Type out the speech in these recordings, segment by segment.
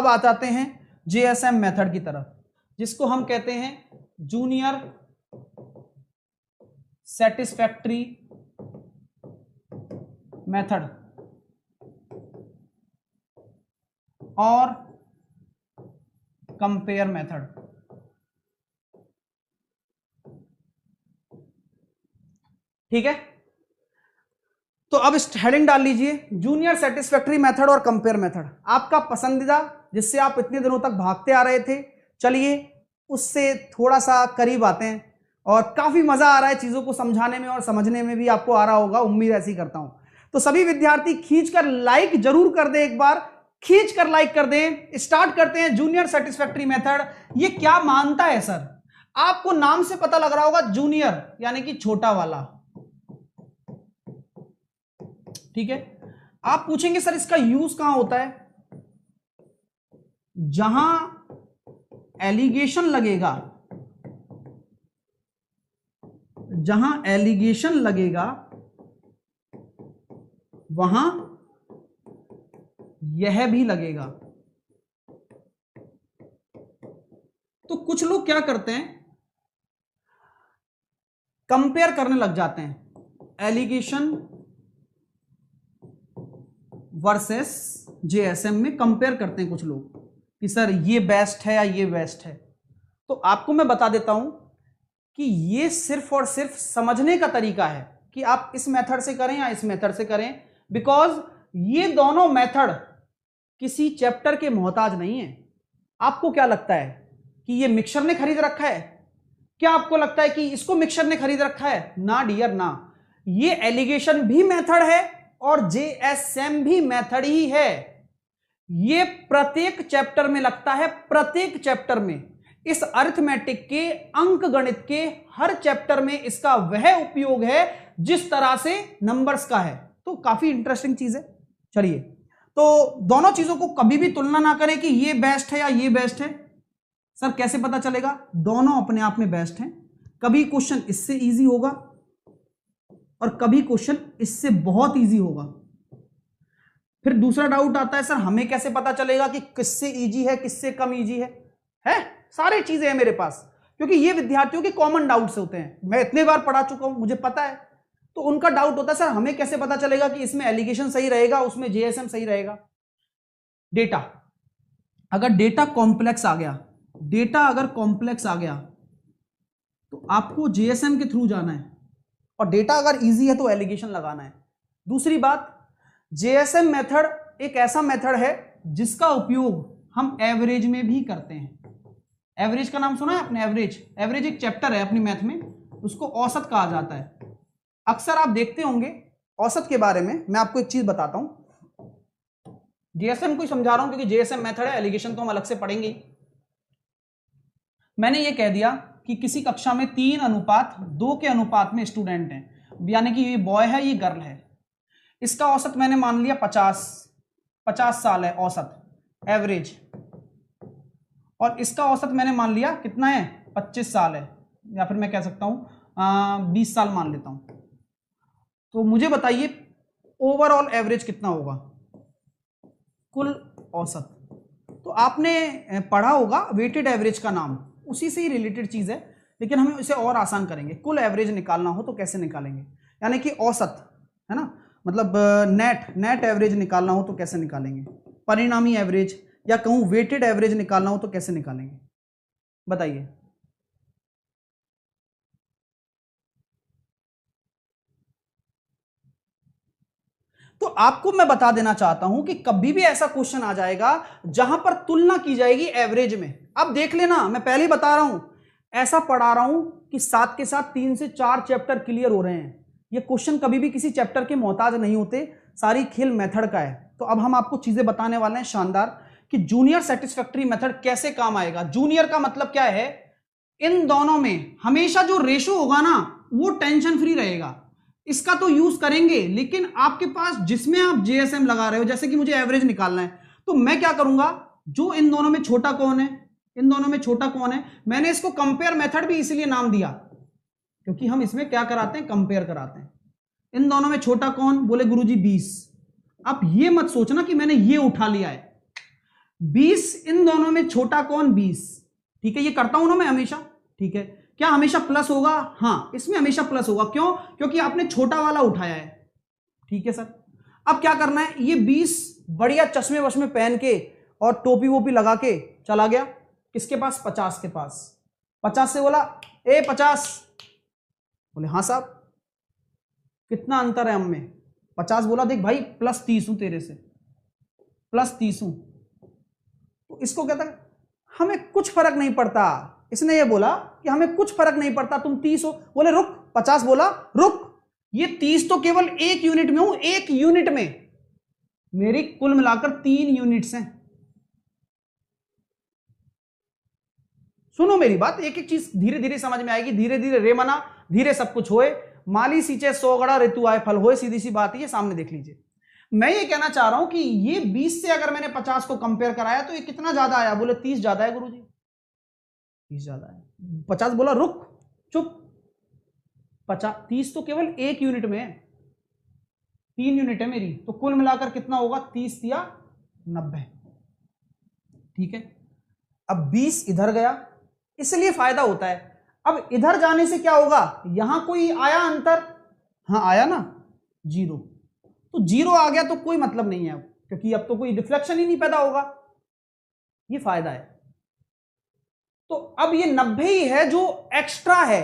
अब आ जाते हैं जेएसएम मेथड की तरफ, जिसको हम कहते हैं जूनियर सेटिस्फैक्ट्री मेथड और कंपेयर मेथड। ठीक है, तो अब इस हेडिंग डाल लीजिए जूनियर सेटिस्फैक्ट्री मेथड और कंपेयर मेथड, आपका पसंदीदा जिससे आप इतने दिनों तक भागते आ रहे थे। चलिए उससे थोड़ा सा करीब आते हैं, और काफी मजा आ रहा है चीजों को समझाने में और समझने में भी आपको आ रहा होगा, उम्मीद ऐसी करता हूं। तो सभी विद्यार्थी खींचकर लाइक जरूर कर दे, एक बार खींचकर लाइक कर दें। स्टार्ट करते हैं जूनियर सेटिस्फैक्ट्री मेथड। ये क्या मानता है सर? आपको नाम से पता लग रहा होगा, जूनियर यानी कि छोटा वाला। ठीक है, आप पूछेंगे सर इसका यूज कहां होता है? जहां एलिगेशन लगेगा, जहां एलिगेशन लगेगा वहां यह भी लगेगा। तो कुछ लोग क्या करते हैं, कंपेयर करने लग जाते हैं एलिगेशन वर्सेस जेएसएम में कंपेयर करते हैं कुछ लोग कि सर ये बेस्ट है या ये बेस्ट है। तो आपको मैं बता देता हूं कि ये सिर्फ और सिर्फ समझने का तरीका है कि आप इस मेथड से करें या इस मेथड से करें, बिकॉज ये दोनों मेथड किसी चैप्टर के मोहताज नहीं है। आपको क्या लगता है कि ये मिक्सर ने खरीद रखा है? क्या आपको लगता है कि इसको मिक्सर ने खरीद रखा है? ना डियर ना, ये एलिगेशन भी मेथड है और जेएसएम भी मेथड ही है। ये प्रत्येक चैप्टर में लगता है, प्रत्येक चैप्टर में। इस अरिथमेटिक के, अंक गणित के हर चैप्टर में इसका वह उपयोग है जिस तरह से नंबर्स का है। तो काफी इंटरेस्टिंग चीज है। चलिए, तो दोनों चीजों को कभी भी तुलना ना करें कि ये बेस्ट है या ये बेस्ट है। सर कैसे पता चलेगा? दोनों अपने आप में बेस्ट हैं। कभी क्वेश्चन इससे इजी होगा और कभी क्वेश्चन इससे बहुत इजी होगा। फिर दूसरा डाउट आता है, सर हमें कैसे पता चलेगा कि किससे इजी है, किससे कम इजी है? सारी चीजें हैं मेरे पास, क्योंकि ये विद्यार्थियों के कॉमन डाउट्स होते हैं। मैं इतने बार पढ़ा चुका हूं, मुझे पता है। तो उनका डाउट होता है, सर हमें कैसे पता चलेगा कि इसमें एलिगेशन सही रहेगा, उसमें जेएसएम सही रहेगा? डेटा, अगर डेटा कॉम्प्लेक्स आ गया, डेटा अगर कॉम्प्लेक्स आ गया तो आपको जेएसएम के थ्रू जाना है, और डेटा अगर इजी है तो एलिगेशन लगाना है। दूसरी बात, जेएसएम मेथड एक ऐसा मेथड है जिसका उपयोग हम एवरेज में भी करते हैं। एवरेज का नाम सुना है आपने? एवरेज एक चैप्टर है अपनी मैथ में, उसको औसत कहा जाता है। अक्सर आप देखते होंगे औसत के बारे में। मैं आपको एक चीज बताता हूं, जेएसएम को ही समझा रहा हूं क्योंकि जेएसएम मेथड है, एलिगेशन तो हम अलग से पढ़ेंगे। मैंने ये कह दिया कि किसी कक्षा में 3:2 के अनुपात में स्टूडेंट हैं, यानी कि ये बॉय है, ये गर्ल है। इसका औसत मैंने मान लिया 50 साल है औसत, एवरेज। और इसका औसत मैंने मान लिया कितना है? 25 साल है, या फिर मैं कह सकता हूं 20 साल मान लेता हूं। तो मुझे बताइए ओवरऑल एवरेज कितना होगा, कुल औसत? तो आपने पढ़ा होगा वेटेड एवरेज का नाम, उसी से ही रिलेटेड चीज है, लेकिन हम इसे और आसान करेंगे। कुल एवरेज निकालना हो तो कैसे निकालेंगे? यानी कि औसत, है ना, मतलब नेट एवरेज निकालना हो तो कैसे निकालेंगे? परिणामी एवरेज या कहूं वेटेड एवरेज निकालना हो तो कैसे निकालेंगे? बताइए। तो आपको मैं बता देना चाहता हूं कि कभी भी ऐसा क्वेश्चन आ जाएगा जहां पर तुलना की जाएगी एवरेज में। अब देख लेना, मैं पहले ही बता रहा हूं, ऐसा पढ़ा रहा हूं कि साथ के साथ 3 से 4 चैप्टर क्लियर हो रहे हैं। ये क्वेश्चन कभी भी किसी चैप्टर के मोहताज नहीं होते, सारी खेल मेथड का है। तो अब हम आपको चीजें बताने वाले हैं शानदार कि जूनियर सेटिस्फैक्ट्री मेथड कैसे काम आएगा। जूनियर का मतलब क्या है? इन दोनों में हमेशा जो रेशो होगा ना, वो टेंशन फ्री रहेगा। इसका तो यूज करेंगे, लेकिन आपके पास जिसमें आप जेएसएम लगा रहे हो, जैसे कि मुझे एवरेज निकालना है, तो मैं क्या करूंगा, जो इन दोनों में छोटा कौन है, इन दोनों में छोटा कौन है, मैंने इसको कंपेयर मेथड भी इसलिए नाम दिया क्योंकि हम इसमें क्या कराते हैं, कंपेयर कराते हैं। इन दोनों में छोटा कौन? बोले गुरुजी 20। अब ये मत सोचना कि मैंने ये उठा लिया है, 20 इन दोनों में छोटा कौन? 20। ठीक है, ये करता हूं ना मैं हमेशा। ठीक है, क्या हमेशा प्लस होगा? हाँ, इसमें हमेशा प्लस होगा। क्यों? क्योंकि आपने छोटा वाला उठाया है। ठीक है सर, अब क्या करना है, ये 20 बढ़िया चश्मे वश्मे पहन के और टोपी वोपी लगा के चला गया किसके पास? 50 के पास। 50 से बोला, ए 50। बोले हाँ साहब। कितना अंतर है हम में? 50 बोला, देख भाई +30 हूं तेरे से, +30 हूं। तो इसको कहता है हमें कुछ फर्क नहीं पड़ता। इसने ये बोला कि हमें कुछ फर्क नहीं पड़ता, तुम 30 हो। बोले रुक, 50 बोला रुक, ये 30 तो केवल 1 यूनिट में हूं, 1 यूनिट में मेरी कुल मिलाकर 3 यूनिट्स हैं। सुनो मेरी बात, एक एक चीज धीरे धीरे समझ में आएगी। धीरे धीरे रे मना, धीरे सब कुछ होए। माली सींचे 100 गड़ा, ऋतु आए फल होए। सीधी सी बात है, ये सामने देख लीजिए। मैं ये कहना चाह रहा हूं कि ये 20 से अगर मैंने 50 को कंपेयर कराया तो ये कितना ज्यादा आया? बोले 30 ज्यादा है गुरुजी, 30 ज्यादा है। 50 बोला रुक, चुप। 30 तो केवल 1 यूनिट में है, 3 यूनिट है मेरी, तो कुल मिलाकर कितना होगा? 30 या 90। ठीक है, अब 20 इधर गया, इसलिए फायदा होता है। अब इधर जाने से क्या होगा? यहां कोई आया अंतर? हाँ आया ना, 0। तो 0 आ गया तो कोई मतलब नहीं है अब, क्योंकि अब तो कोई रिफ्लेक्शन ही नहीं पैदा होगा। ये फायदा है। तो अब ये 90 ही है जो एक्स्ट्रा है।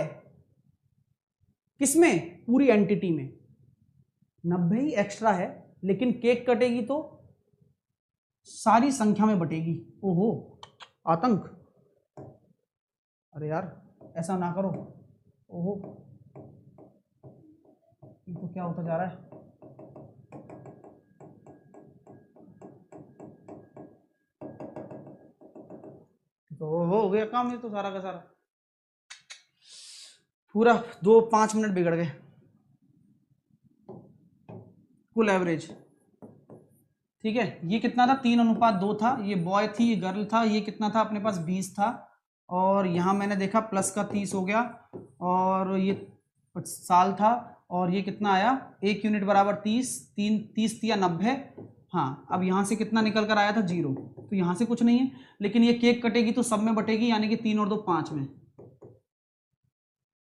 किसमें? पूरी एंटिटी में 90 ही एक्स्ट्रा है, लेकिन केक कटेगी तो सारी संख्या में बटेगी। ओहो, आतंक। अरे यार ऐसा ना करो। ओहो, ये तो क्या होता जा रहा है? तो हो गया काम, ये तो सारा का सारा पूरा 2-5 मिनट बिगड़ गए। कुल एवरेज, ठीक है, ये कितना था? 3:2 था। ये बॉय थी, ये गर्ल था। ये कितना था अपने पास? 20 था। और यहाँ मैंने देखा प्लस का 30 हो गया, और ये साल था। और ये कितना आया? 1 यूनिट बराबर 30, 30 या 90। हाँ, अब यहाँ से कितना निकल कर आया था? 0। तो यहाँ से कुछ नहीं है, लेकिन ये केक कटेगी तो सब में बटेगी, यानी कि 3 और 2 5 में।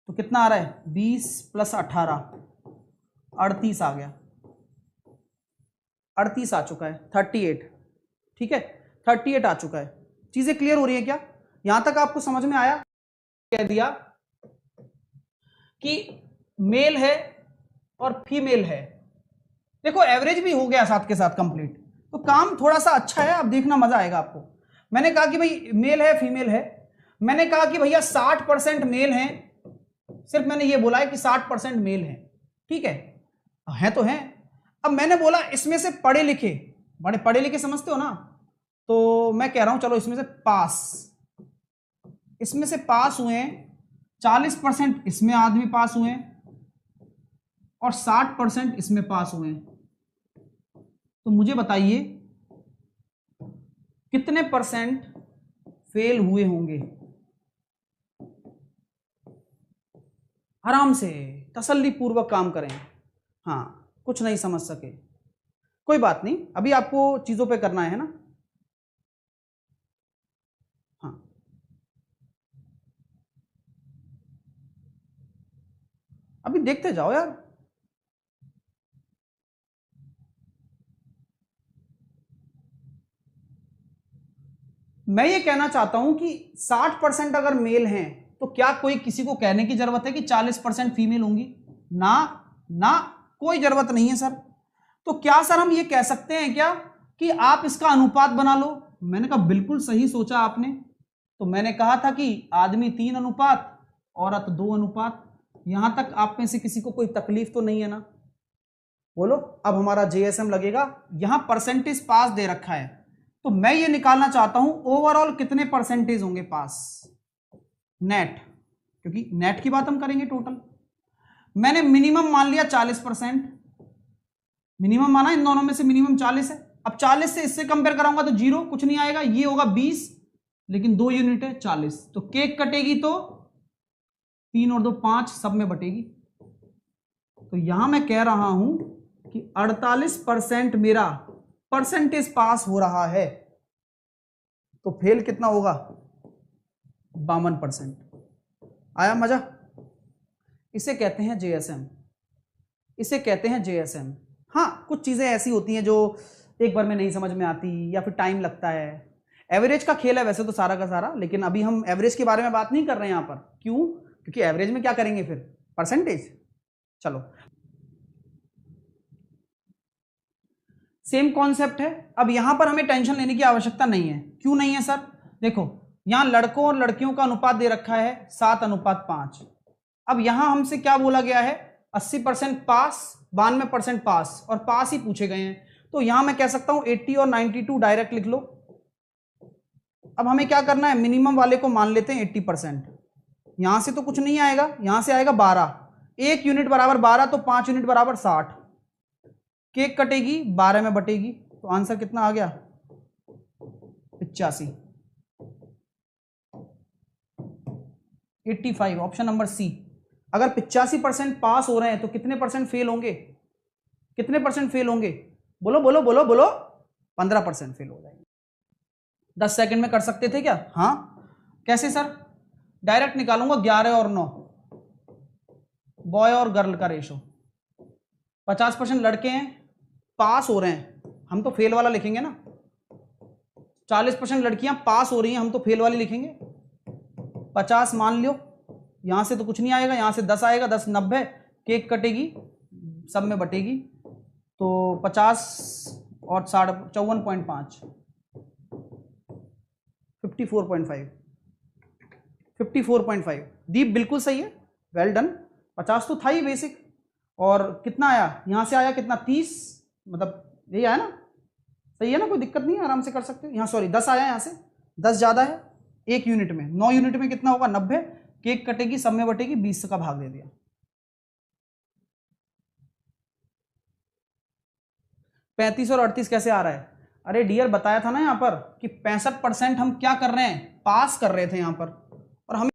तो कितना आ रहा है? 20 + 18, 38 आ गया। 38 आ चुका है, 38। ठीक है, 38 आ चुका है। चीजें क्लियर हो रही है क्या? यहां तक आपको समझ में आया? कह दिया कि मेल है और फीमेल है। देखो एवरेज भी हो गया साथ के साथ कंप्लीट, तो काम थोड़ा सा अच्छा है। अब देखना मजा आएगा आपको। मैंने कहा कि भाई मेल है फीमेल है। मैंने कहा कि भैया 60% मेल है। सिर्फ मैंने ये बोला है कि 60% मेल है। ठीक है तो है। अब मैंने बोला इसमें से पढ़े लिखे, बड़े पढ़े लिखे समझते हो ना, तो मैं कह रहा हूं चलो इसमें से पास, इसमें से पास हुए 40% इसमें आदमी पास हुए और 60% इसमें पास हुए। तो मुझे बताइए कितने % फेल हुए होंगे? आराम से तसल्ली पूर्वक काम करें। हाँ, कुछ नहीं समझ सके कोई बात नहीं, अभी आपको चीजों पे करना है ना। हाँ, अभी देखते जाओ यार। मैं ये कहना चाहता हूं कि 60% अगर मेल हैं तो क्या कोई किसी को कहने की जरूरत है कि 40% फीमेल होंगी? ना ना, कोई जरूरत नहीं है सर। तो क्या सर हम ये कह सकते हैं क्या कि आप इसका अनुपात बना लो? मैंने कहा बिल्कुल सही सोचा आपने। तो मैंने कहा था कि आदमी 3 अनुपात, औरत 2 अनुपात। यहां तक आप में से किसी को कोई तकलीफ तो नहीं है ना? बोलो, अब हमारा जेएसएम लगेगा। यहां परसेंटेज पास दे रखा है, तो मैं ये निकालना चाहता हूं ओवरऑल कितने % होंगे पास नेट, क्योंकि नेट की बात हम करेंगे टोटल। मैंने मिनिमम मान लिया 40%, मिनिमम माना, इन दोनों में से मिनिमम 40 है। अब 40 से इससे कंपेयर कराऊंगा तो 0, कुछ नहीं आएगा। ये होगा 20, लेकिन 2 यूनिट है 40, तो केक कटेगी तो 3 और 2 5 सब में बटेगी। तो यहां मैं कह रहा हूं कि 48% मेरा परसेंटेज पास हो रहा है। तो फेल कितना होगा 52%। आया मजा? इसे कहते हैं जेएसएम, इसे कहते हैं जेएसएम। हाँ, कुछ चीजें ऐसी होती हैं जो एक बार में नहीं समझ में आती या फिर टाइम लगता है। एवरेज का खेल है वैसे तो सारा का सारा, लेकिन अभी हम एवरेज के बारे में बात नहीं कर रहे हैं यहां पर। क्यों? क्योंकि एवरेज में क्या करेंगे फिर, परसेंटेज। चलो, सेम कॉन्सेप्ट है। अब यहां पर हमें टेंशन लेने की आवश्यकता नहीं है। क्यों नहीं है सर? देखो, यहां लड़कों और लड़कियों का अनुपात दे रखा है 7:5। अब यहां हमसे क्या बोला गया है, 80% पास, 92% पास, और पास ही पूछे गए हैं। तो यहां मैं कह सकता हूं 80 और 92 डायरेक्ट लिख लो। अब हमें क्या करना है, मिनिमम वाले को मान लेते हैं 80%। यहां से तो कुछ नहीं आएगा, यहां से आएगा 12, 1 यूनिट बराबर 12, तो 5 यूनिट बराबर 60। केक कटेगी 12 में बटेगी, तो आंसर कितना आ गया 85, 85, ऑप्शन नंबर सी। अगर 85% पास हो रहे हैं तो कितने परसेंट फेल होंगे, कितने परसेंट फेल होंगे? बोलो बोलो बोलो बोलो, 15% फेल हो जाएंगे। 10 सेकंड में कर सकते थे क्या? हाँ, कैसे सर? डायरेक्ट निकालूंगा 11 और 9, बॉय और गर्ल का रेशो। 50% लड़के हैं, पास हो रहे हैं, हम तो फेल वाला लिखेंगे ना। 40% लड़कियां पास हो रही हैं, हम तो फेल वाली लिखेंगे। 50 मान लो, यहां से तो कुछ नहीं आएगा, यहां से 10 आएगा, 10 90, केक कटेगी, सब में बटेगी, तो 50 और 60 54.5, 54.5, 54.5। दीप बिल्कुल सही है, वेल डन। 50 तो था ही बेसिक, और कितना आया यहां से, आया कितना 30, मतलब यही आया ना, सही है ना, कोई दिक्कत नहीं है, आराम से कर सकते हो। यहाँ सॉरी 10 आया, यहाँ से 10 ज्यादा है, 1 यूनिट में 9 यूनिट में कितना होगा 90, केक कटेगी, सब में बटेगी, 20 का भाग दे दिया। 35 और 38 कैसे आ रहा है? अरे डियर, बताया था ना यहाँ पर कि 65% हम क्या कर रहे हैं, पास कर रहे थे यहाँ पर, और हमें